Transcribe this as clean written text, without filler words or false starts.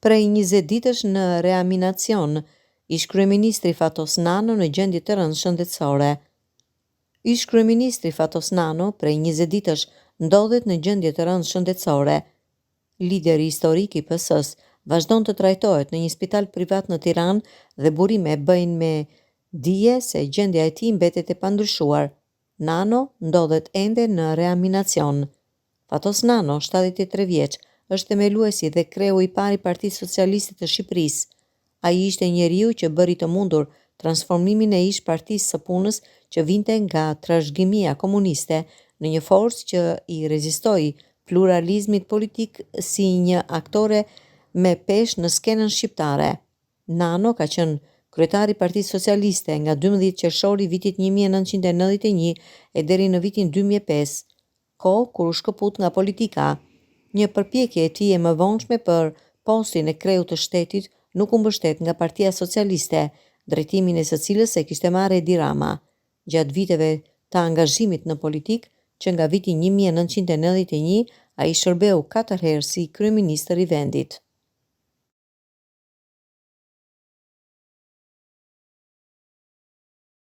Prej 20 ditësh në reanimacion, ish kryeministri Fatos Nano në gjendje të rëndë shëndetësore. Ish kryeministri Fatos Nano prej 20 ditësh ndodhet në gjendje të rëndë shëndetësore. Lideri historik i PS-s vazhdon të trajtohet në një spital privat në Tiranë dhe burime bëjnë me dije se gjendja e tij mbetet e pandryshuar. Nano ndodhet ende në reanimacion. Fatos Nano, 73 vjeç, është themeluesi dhe kreu i parë i Partisë Socialiste të Shqipërisë. Ai ishte njeriu që bëri të mundur transformimin e ish Partisë së Punës që vinte nga trashëgimia komuniste në një forcë që i rezistoi pluralizmit politik si një aktore me peshë në skenën shqiptare. Nano ka qenë kryetari i Partisë Socialiste nga 12 qershori vitit 1991 e deri në vitin 2005, kohë kur u shkëput nga politika. Një përpjekje e tij e mëvonshme për postin e kreut të shtetit nuk u mbështet nga Partia Socialiste, drejtimin e së cilës e kishte marrë Edi Rama. Gjatë viteve të angazhimit në politik, që nga viti 1991 ai shërbeu 4 herë si kryeministër i vendit.